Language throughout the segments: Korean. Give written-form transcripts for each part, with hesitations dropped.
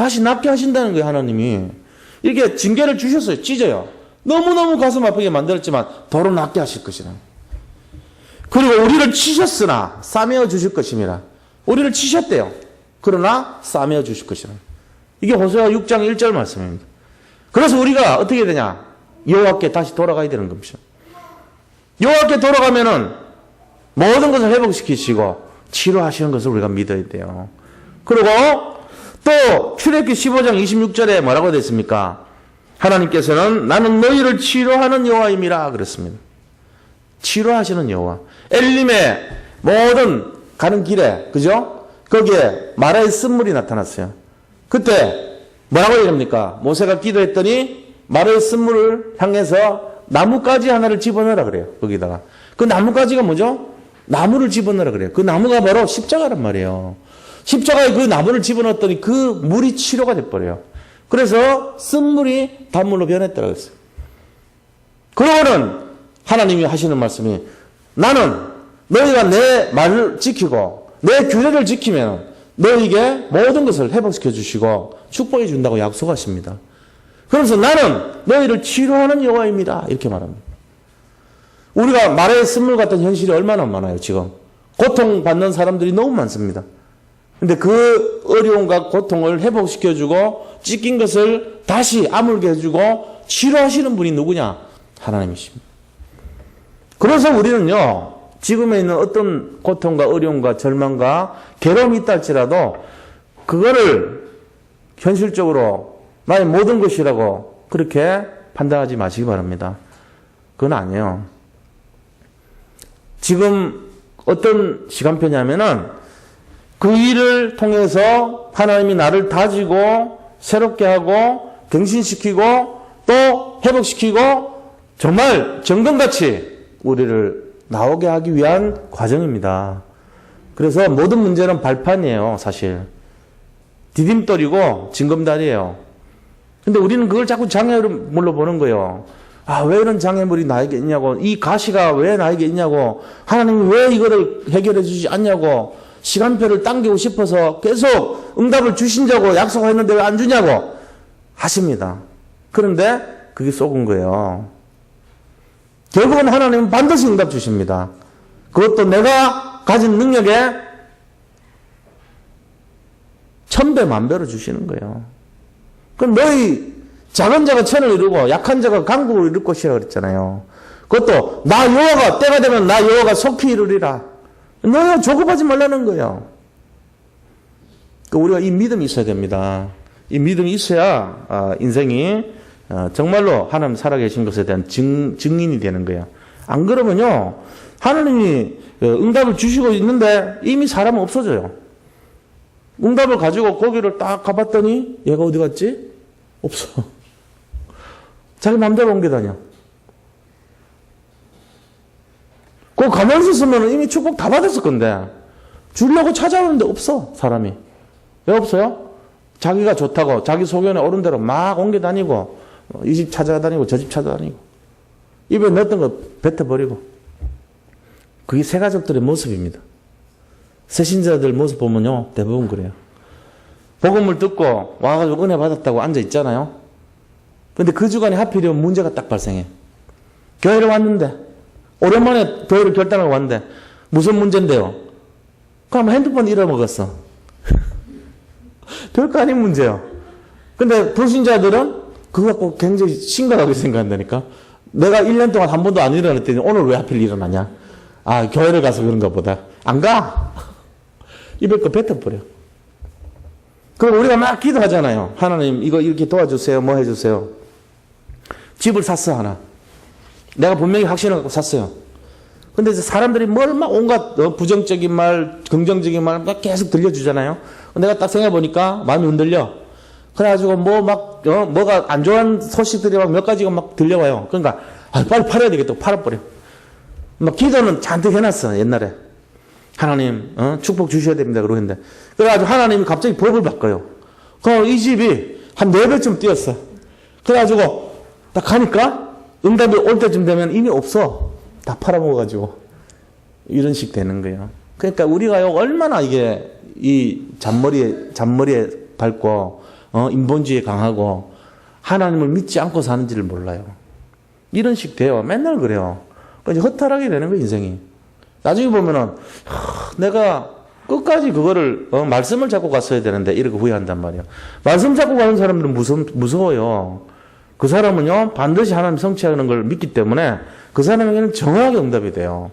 다시 낫게 하신다는 거예요, 하나님이. 이렇게 징계를 주셨어요. 찢어요. 너무너무 가슴 아프게 만들었지만 도로 낫게 하실 것이라. 그리고 우리를 치셨으나 싸매어 주실 것입니다. 우리를 치셨대요. 그러나 싸매어 주실 것이라. 이게 호세아 6장 1절 말씀입니다. 그래서 우리가 어떻게 되냐? 여호와께 다시 돌아가야 되는 겁니다. 여호와께 돌아가면은 모든 것을 회복시키시고 치료하시는 것을 우리가 믿어야 돼요. 그리고 또 출애굽기 15장 26절에 뭐라고 됐습니까? 하나님께서는 나는 너희를 치료하는 여호와임이라 그랬습니다. 치료하시는 여호와. 엘림의 모든 가는 길에, 그죠? 거기에 마라의 쓴물이 나타났어요. 그때 뭐라고 얘기합니까? 모세가 기도했더니 마라의 쓴물을 향해서 나뭇가지 하나를 집어넣으라 그래요. 거기다가. 그 나뭇가지가 뭐죠? 나무를 집어넣으라 그래요. 그 나무가 바로 십자가란 말이에요. 십자가에 그 나무를 집어넣었더니 그 물이 치료가 돼버려요. 그래서 쓴물이 단물로 변했다고 했어요. 그러고는 하나님이 하시는 말씀이 나는 너희가 내 말을 지키고 내 규례를 지키면 너희에게 모든 것을 회복시켜 주시고 축복해 준다고 약속하십니다. 그래서 나는 너희를 치료하는 여호와입니다. 이렇게 말합니다. 우리가 말의 쓴물 같은 현실이 얼마나 많아요, 지금. 고통받는 사람들이 너무 많습니다. 근데 그 어려움과 고통을 회복시켜주고 찢긴 것을 다시 아물게 해주고 치료하시는 분이 누구냐? 하나님이십니다. 그래서 우리는요, 지금에 있는 어떤 고통과 어려움과 절망과 괴로움이 있다 할지라도 그거를 현실적으로 나의 모든 것이라고 그렇게 판단하지 마시기 바랍니다. 그건 아니에요. 지금 어떤 시간표냐면은 그 일을 통해서 하나님이 나를 다지고 새롭게 하고 갱신시키고 또 회복시키고 정말 정금같이 우리를 나오게 하기 위한 과정입니다. 그래서 모든 문제는 발판이에요, 사실. 디딤돌이고 징검다리예요. 근데 우리는 그걸 자꾸 장애물로 보는 거예요. 아, 왜 이런 장애물이 나에게 있냐고, 이 가시가 왜 나에게 있냐고, 하나님이 왜 이거를 해결해 주지 않냐고, 시간표를 당기고 싶어서 계속 응답을 주신다고 약속했는데 왜 안 주냐고 하십니다. 그런데 그게 속은 거예요. 결국은 하나님은 반드시 응답 주십니다. 그것도 내가 가진 능력에 1000배 만배로 주시는 거예요. 그럼 너희 작은 자가 천을 이루고 약한 자가 강국을 이룰 것이라 그랬잖아요. 그것도 나 여호와가 때가 되면 나 여호와가 속히 이루리라. 너희가 조급하지 말라는 거예요. 우리가 이 믿음이 있어야 됩니다. 이 믿음이 있어야 인생이 정말로 하나님 살아계신 것에 대한 증인이 되는 거예요. 안 그러면요, 하나님이 응답을 주시고 있는데 이미 사람은 없어져요. 응답을 가지고 거기를 딱 가봤더니 얘가 어디 갔지? 없어. 자기 맘대로 옮겨 다녀. 그거 가만히 있었으면 이미 축복 다 받았을 건데 주려고 찾아오는데 없어, 사람이. 왜 없어요? 자기가 좋다고 자기 소견에 오른 대로 막 옮겨 다니고 이 집 찾아다니고 저 집 찾아다니고 입에 넣었던 거 뱉어버리고. 그게 새 가족들의 모습입니다. 새신자들 모습 보면요, 대부분 그래요. 복음을 듣고 와가지고 은혜 받았다고 앉아 있잖아요. 근데 그 주간에 하필이면 문제가 딱 발생해. 교회를 왔는데, 오랜만에 교회를 결단하고 왔는데 무슨 문제인데요? 그럼 핸드폰 잃어먹었어. 별거 아닌 문제요. 근데 불신자들은 그거 갖고 굉장히 심각하게 생각한다니까. 내가 1년 동안 한 번도 안 일어났더니 오늘 왜 하필 일어나냐? 아, 교회를 가서 그런가 보다. 안 가! 입에 거 뱉어버려. 그럼 우리가 막 기도하잖아요. 하나님 이거 이렇게 도와주세요. 뭐 해주세요. 집을 샀어, 하나. 내가 분명히 확신을 갖고 샀어요. 근데 이제 사람들이 뭘 막 온갖 부정적인 말, 긍정적인 말 막 계속 들려주잖아요. 내가 딱 생각해보니까 마음이 흔들려. 그래가지고 뭐가 안 좋은 소식들이 막 몇 가지가 막 들려와요. 그러니까, 빨리 팔아야 되겠다. 팔아버려. 막 기도는 잔뜩 해놨어, 옛날에. 하나님, 축복 주셔야 됩니다. 그러고 했는데. 그래가지고 하나님이 갑자기 법을 바꿔요. 그럼 이 집이 한 4배쯤 뛰었어. 그래가지고 딱 가니까 응답이 올 때쯤 되면 이미 없어. 다 팔아먹어가지고. 이런 식 되는 거예요. 그러니까 우리가요, 얼마나 이게 이 잔머리에 밟고 인본주의에 강하고 하나님을 믿지 않고 사는지를 몰라요. 이런 식 돼요. 맨날 그래요. 그러니까 허탈하게 되는 거예요, 인생이. 나중에 보면은 내가 끝까지 그거를 말씀을 잡고 갔어야 되는데 이렇게 후회한단 말이에요. 말씀 잡고 가는 사람들은 무서워요. 그 사람은요 반드시 하나님 성취하는 걸 믿기 때문에 그 사람에게는 정확하게 응답이 돼요.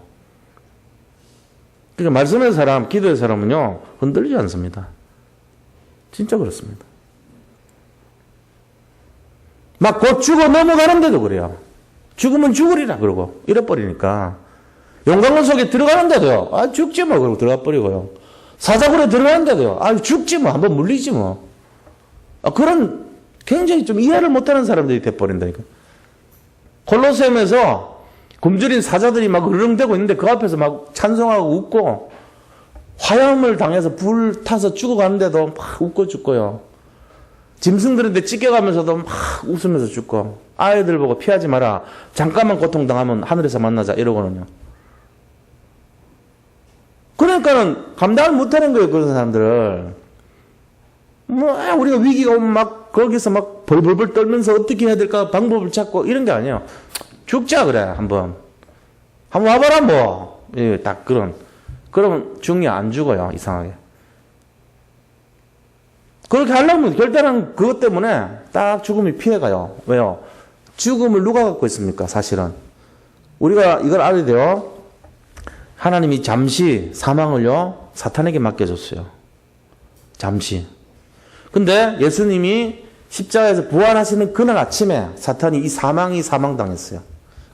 그러니까 말씀의 사람, 기도의 사람은요 흔들리지 않습니다. 진짜 그렇습니다. 막 곧 죽어 넘어가는데도 그래요. 죽으면 죽으리라 그러고 이래버리니까 용광로 속에 들어가는데도요. 아 죽지 뭐 그러고 들어가 버리고요. 사자굴에 들어가는데도요. 아 죽지 뭐 한번 물리지 뭐. 그런 굉장히 좀 이해를 못하는 사람들이 돼버린다니까. 콜로세움에서 굶주린 사자들이 막 으르렁대고 있는데 그 앞에서 막 찬송하고 웃고 화염을 당해서 불 타서 죽어가는데도 막 웃고 죽고요. 짐승들한테 찢겨가면서도 막 웃으면서 죽고 아이들 보고 피하지 마라. 잠깐만 고통당하면 하늘에서 만나자 이러고는요. 그러니까는 감당을 못하는 거예요. 그런 사람들을. 뭐 우리가 위기가 오면 막 거기서 막 벌벌벌 떨면서 어떻게 해야 될까 방법을 찾고 이런 게 아니에요. 죽자 그래 한번 와봐라 뭐. 예, 딱 그러면 죽냐 안 죽어요. 이상하게. 그렇게 하려면 결단은 그것 때문에 딱 죽음이 피해가요. 왜요? 죽음을 누가 갖고 있습니까? 사실은 우리가 이걸 알아야 돼요. 하나님이 잠시 사망을요 사탄에게 맡겨줬어요. 잠시. 근데 예수님이 십자가에서 부활하시는 그날 아침에 사탄이 이 사망당했어요.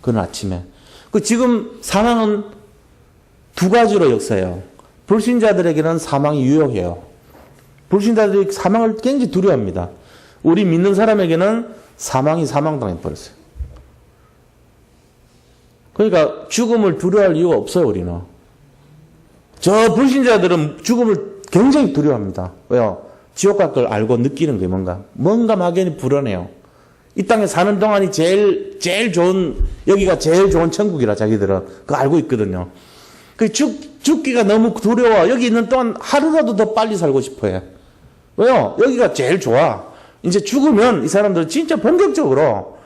그날 아침에. 지금 사망은 두 가지로 역사해요. 불신자들에게는 사망이 유효해요. 불신자들이 사망을 굉장히 두려워합니다. 우리 믿는 사람에게는 사망이 사망당해버렸어요. 그러니까 죽음을 두려워할 이유가 없어요, 우리는. 저 불신자들은 죽음을 굉장히 두려워합니다. 왜요? 지옥 갈 걸 알고 느끼는 게 뭔가 막연히 불안해요. 이 땅에 사는 동안이 제일 좋은, 여기가 제일 좋은 천국이라 자기들은 그거 알고 있거든요. 죽기가 너무 두려워. 여기 있는 동안 하루라도 더 빨리 살고 싶어 해. 왜요? 여기가 제일 좋아. 이제 죽으면 이 사람들은 진짜 본격적으로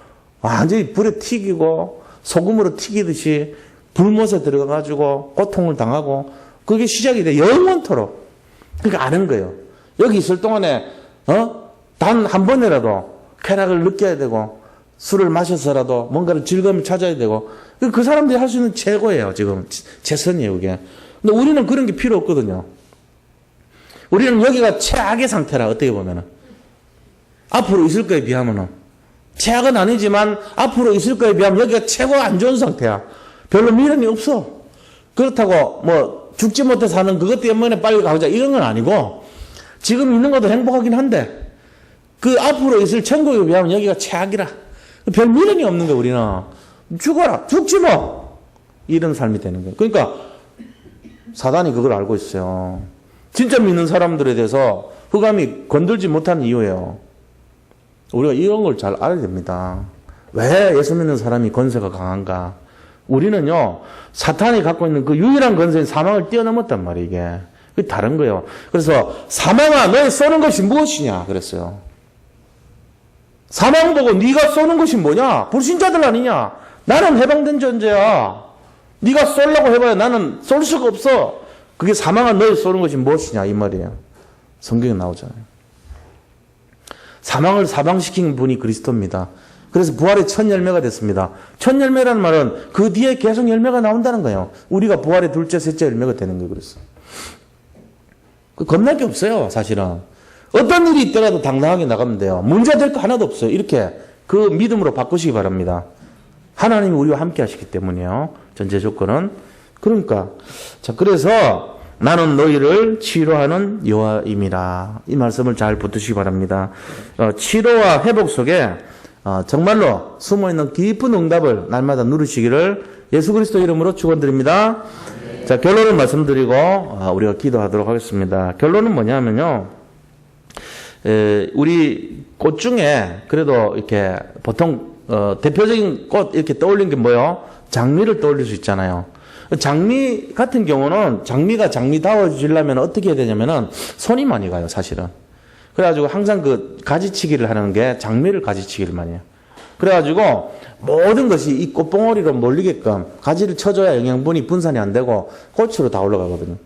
완전히 불에 튀기고 소금으로 튀기듯이 불못에 들어가가지고 고통을 당하고 그게 시작이 돼. 영원토록. 그러니까 아는 거예요. 여기 있을 동안에 단 한 번이라도 쾌락을 느껴야 되고 술을 마셔서라도 뭔가를 즐거움을 찾아야 되고 그 사람들이 할 수 있는 최고예요. 지금 최선이에요. 그게. 근데 우리는 그런 게 필요 없거든요. 우리는 여기가 최악의 상태라 어떻게 보면은 앞으로 있을 거에 비하면은 최악은 아니지만 앞으로 있을 거에 비하면 여기가 최고 안 좋은 상태야. 별로 미련이 없어. 그렇다고 뭐 죽지 못해 사는 그것 때문에 빨리 가보자 이런 건 아니고 지금 있는 것도 행복하긴 한데 그 앞으로 있을 천국에 비하면 여기가 최악이라. 별 미련이 없는 거야 우리는. 죽어라. 죽지 뭐. 이런 삶이 되는 거예요. 그러니까 사단이 그걸 알고 있어요. 진짜 믿는 사람들에 대해서 흑암이 건들지 못하는 이유예요. 우리가 이런 걸 잘 알아야 됩니다. 왜 예수 믿는 사람이 권세가 강한가? 우리는요, 사탄이 갖고 있는 그 유일한 권세인 사망을 뛰어넘었단 말이에요, 이게. 그게 다른 거예요. 그래서 사망아, 너의 쏘는 것이 무엇이냐? 그랬어요. 사망 보고 네가 쏘는 것이 뭐냐? 불신자들 아니냐? 나는 해방된 존재야. 네가 쏘려고 해봐야 나는 쏠 수가 없어. 그게 사망아, 너의 쏘는 것이 무엇이냐? 이 말이에요. 성경에 나오잖아요. 사망을 사방시킨 분이 그리스도입니다. 그래서 부활의 첫 열매가 됐습니다. 첫 열매라는 말은 그 뒤에 계속 열매가 나온다는 거예요. 우리가 부활의 둘째, 셋째 열매가 되는 거예요. 그래서 겁날 게 없어요. 사실은. 어떤 일이 있더라도 당당하게 나가면 돼요. 문제될 거 하나도 없어요. 이렇게 그 믿음으로 바꾸시기 바랍니다. 하나님이 우리와 함께 하시기 때문이에요. 전제 조건은. 그러니까 자 그래서 나는 너희를 치료하는 여호와임이라. 이 말씀을 잘 붙드시기 바랍니다. 치료와 회복 속에 정말로 숨어있는 깊은 응답을 날마다 누리시기를 예수 그리스도 이름으로 축원드립니다. 자 결론을 말씀드리고 우리가 기도하도록 하겠습니다. 결론은 뭐냐면요. 우리 꽃 중에 그래도 이렇게 보통 대표적인 꽃 이렇게 떠올린 게 뭐요? 장미를 떠올릴 수 있잖아요. 장미 같은 경우는 장미가 장미다워지려면 어떻게 해야 되냐면은 손이 많이 가요, 사실은. 그래가지고 항상 그 가지치기를 하는 게 장미를 가지치기를 많이 해요. 그래가지고 모든 것이 이 꽃봉오리로 몰리게끔 가지를 쳐줘야 영양분이 분산이 안 되고 꽃으로 다 올라가거든요.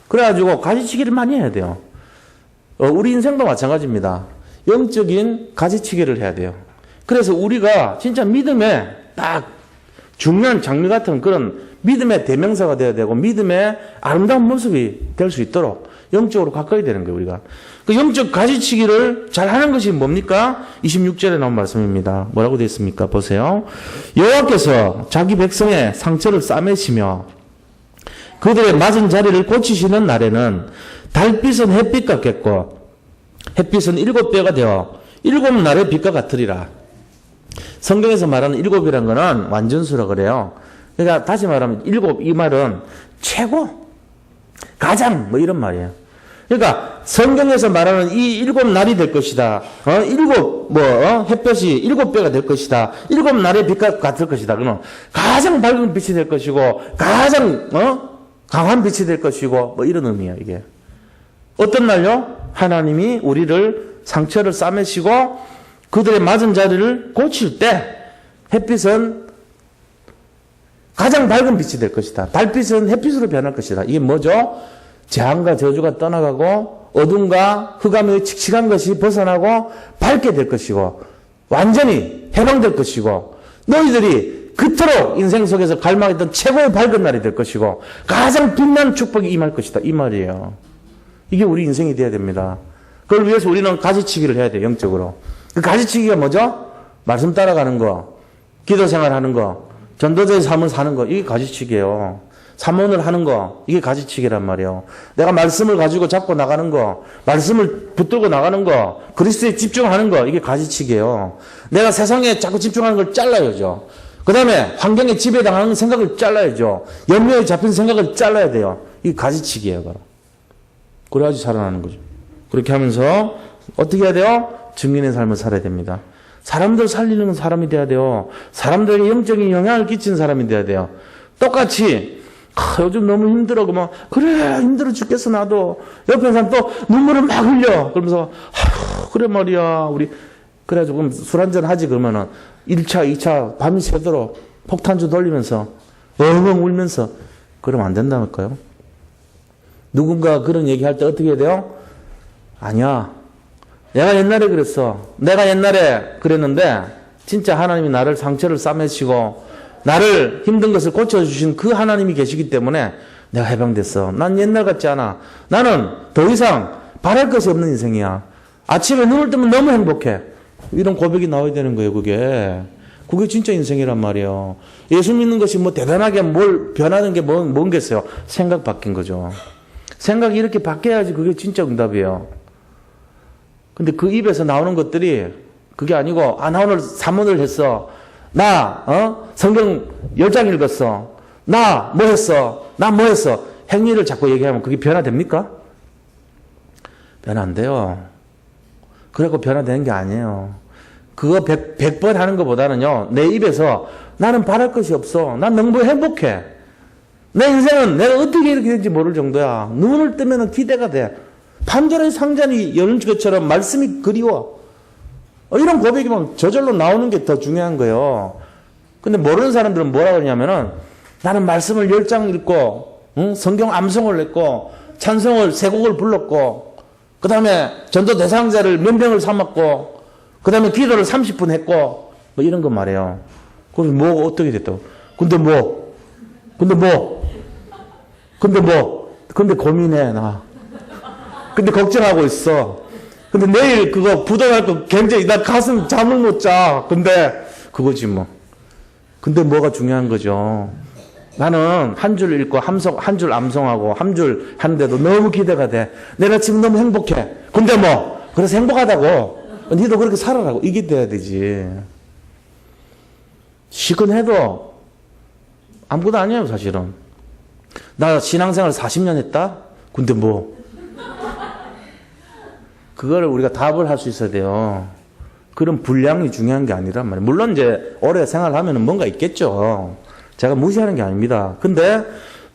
그래가지고 가지치기를 많이 해야 돼요. 우리 인생도 마찬가지입니다. 영적인 가지치기를 해야 돼요. 그래서 우리가 진짜 믿음에 딱 중요한 장미 같은 그런 믿음의 대명사가 되어야 되고 믿음의 아름다운 모습이 될 수 있도록 영적으로 가까이 되는 거예요, 우리가. 그 영적 가지치기를 잘 하는 것이 뭡니까? 26절에 나온 말씀입니다. 뭐라고 되어 있습니까? 보세요. 여호와께서 자기 백성의 상처를 싸매시며 그들의 맞은 자리를 고치시는 날에는 달빛은 햇빛 같겠고 햇빛은 7배가 되어 7날의 빛과 같으리라. 성경에서 말하는 7이라는 거는 완전수라 그래요. 그러니까 다시 말하면 7, 이 말은 최고, 가장 뭐 이런 말이에요. 그러니까 성경에서 말하는 이 7날이 될 것이다. 햇볕이 7배가 될 것이다. 7날의 빛과 같을 것이다. 그러면 가장 밝은 빛이 될 것이고 가장 강한 빛이 될 것이고 뭐 이런 의미예요, 이게. 어떤 날요? 하나님이 우리를 상처를 싸매시고 그들의 맞은 자리를 고칠 때 햇빛은 가장 밝은 빛이 될 것이다. 달빛은 햇빛으로 변할 것이다. 이게 뭐죠? 재앙과 저주가 떠나가고 어둠과 흑암의 칙칙한 것이 벗어나고 밝게 될 것이고 완전히 해방될 것이고 너희들이 그토록 인생 속에서 갈망했던 최고의 밝은 날이 될 것이고 가장 빛난 축복이 임할 것이다. 이 말이에요. 이게 우리 인생이 돼야 됩니다. 그걸 위해서 우리는 가지치기를 해야 돼요. 영적으로. 그 가지치기가 뭐죠? 말씀 따라가는 거, 기도 생활하는 거, 전도자의 삶을 사는 거, 이게 가지치기예요. 사모를 하는 거, 이게 가지치기란 말이에요. 내가 말씀을 가지고 잡고 나가는 거, 말씀을 붙들고 나가는 거, 그리스도에 집중하는 거, 이게 가지치기예요. 내가 세상에 자꾸 집중하는 걸 잘라야죠. 그 다음에 환경에 지배당하는 생각을 잘라야죠. 염려에 잡힌 생각을 잘라야 돼요. 이게 가지치기예요, 바로. 그래야지 살아나는 거죠. 그렇게 하면서 어떻게 해야 돼요? 증인의 삶을 살아야 됩니다. 사람들 살리는 사람이 돼야 돼요. 사람들에게 영적인 영향을 끼치는 사람이 돼야 돼요. 똑같이 요즘 너무 힘들어. 그러면 그래 힘들어 죽겠어 나도. 옆에 사람 또 눈물을 막 흘려. 그러면서 그래 말이야 우리 그래가지고 술 한잔 하지 그러면은 1차 2차 밤이 새도록 폭탄주 돌리면서 엉엉 울면서 그러면 안 된다니까요. 누군가 그런 얘기할 때 어떻게 해야 돼요? 아니야. 내가 옛날에 그랬어. 내가 옛날에 그랬는데 진짜 하나님이 나를 상처를 싸매시고 나를 힘든 것을 고쳐주신 그 하나님이 계시기 때문에 내가 해방됐어. 난 옛날 같지 않아. 나는 더 이상 바랄 것이 없는 인생이야. 아침에 눈을 뜨면 너무 행복해. 이런 고백이 나와야 되는 거예요, 그게. 그게 진짜 인생이란 말이에요. 예수 믿는 것이 뭐 대단하게 뭘 변하는 게 뭔겠어요? 생각 바뀐 거죠. 생각이 이렇게 바뀌어야지 그게 진짜 응답이에요. 근데 그 입에서 나오는 것들이 그게 아니고 나 오늘 사문을 했어. 성경 10장 읽었어. 나 뭐 했어. 행위를 자꾸 얘기하면 그게 변화됩니까? 변화 안 돼요. 그래갖고 변화되는 게 아니에요. 그거 100번 하는 것보다는요, 내 입에서 나는 바랄 것이 없어. 난 너무 행복해. 내 인생은 내가 어떻게 이렇게 될지 모를 정도야. 눈을 뜨면 기대가 돼. 판도라의 상자니 여는 것처럼 말씀이 그리워. 이런 고백이 막 저절로 나오는 게 더 중요한 거예요. 근데 모르는 사람들은 뭐라 그러냐면은 나는 말씀을 10장 읽고, 성경 암송을 했고, 찬송을 3곡을 불렀고, 그 다음에 전도 대상자를 몇 명을 삼았고, 그 다음에 기도를 30분 했고, 뭐 이런 거 말이에요. 그래서 뭐가 어떻게 됐다고. 근데 고민해, 나. 근데 걱정하고 있어. 근데 내일 그거 부도날 거 굉장히, 나 가슴 잠을 못 자. 근데 그거지 뭐. 근데 뭐가 중요한 거죠. 나는 한 줄 읽고 한 줄 암송하고 한 줄 하는데도 너무 기대가 돼. 내가 지금 너무 행복해. 근데 뭐 그래서 행복하다고. 니도 그렇게 살아라고. 이게 돼야 되지. 시큰해도 아무것도 아니에요 사실은. 나 신앙생활 40년 했다? 근데 뭐 그거를 우리가 답을 할 수 있어야 돼요. 그런 분량이 중요한 게 아니란 말이에요. 물론 이제 오래 생활하면 뭔가 있겠죠. 제가 무시하는 게 아닙니다. 근데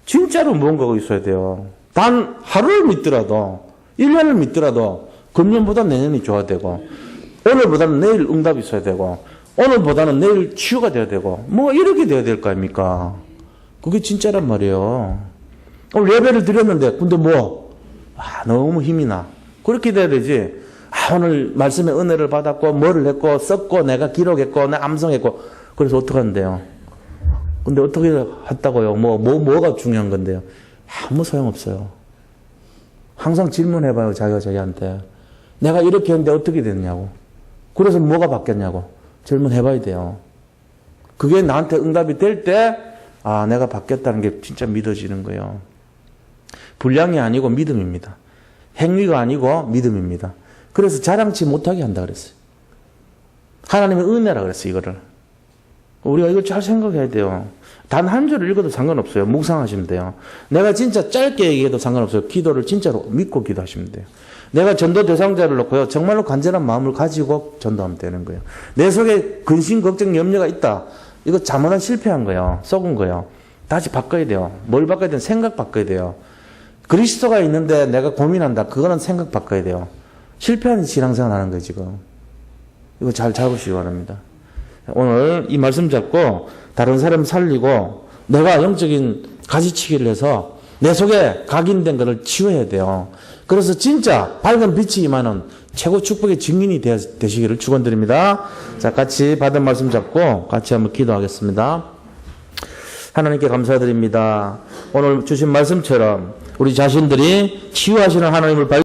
진짜로 무언가가 있어야 돼요. 단 하루를 믿더라도 1년을 믿더라도 금년보다 내년이 좋아야 되고, 오늘보다는 내일 응답이 있어야 되고, 오늘보다는 내일 치유가 돼야 되고, 뭐 이렇게 돼야 될 거 아닙니까? 그게 진짜란 말이에요. 오늘 예배를 드렸는데, 근데 뭐, 너무 힘이 나. 그렇게 돼야 되지. 오늘 말씀의 은혜를 받았고, 뭐를 했고, 썼고, 내가 기록했고, 내가 암송했고, 그래서 어떡하는데요? 근데 어떻게 했다고요? 뭐가 중요한 건데요? 아무 소용없어요. 항상 질문해봐요, 자기가 자기한테. 내가 이렇게 했는데 어떻게 됐냐고. 그래서 뭐가 바뀌었냐고. 질문해봐야 돼요. 그게 나한테 응답이 될 때, 내가 바뀌었다는 게 진짜 믿어지는 거예요. 분량이 아니고 믿음입니다. 행위가 아니고 믿음입니다. 그래서 자랑치 못하게 한다 그랬어요. 하나님의 은혜라 그랬어요, 이거를. 우리가 이걸 잘 생각해야 돼요. 단 한 줄을 읽어도 상관없어요. 묵상하시면 돼요. 내가 진짜 짧게 얘기해도 상관없어요. 기도를 진짜로 믿고 기도하시면 돼요. 내가 전도 대상자를 놓고요. 정말로 간절한 마음을 가지고 전도하면 되는 거예요. 내 속에 근심, 걱정, 염려가 있다. 이거 잘못한 실패한 거예요. 속은 거예요. 다시 바꿔야 돼요. 뭘 바꿔야 돼요? 생각 바꿔야 돼요. 그리스도가 있는데 내가 고민한다. 그거는 생각 바꿔야 돼요. 실패하는 신앙생활 하는 거예요, 지금. 이거 잘 잡으시기 바랍니다. 오늘 이 말씀 잡고 다른 사람 살리고 내가 영적인 가지치기를 해서 내 속에 각인된 것을 치워야 돼요. 그래서 진짜 밝은 빛이 임하는 최고 축복의 증인이 되시기를 축원드립니다. 자, 같이 받은 말씀 잡고 같이 한번 기도하겠습니다. 하나님께 감사드립니다. 오늘 주신 말씀처럼 우리 자신들이 치유하시는 하나님을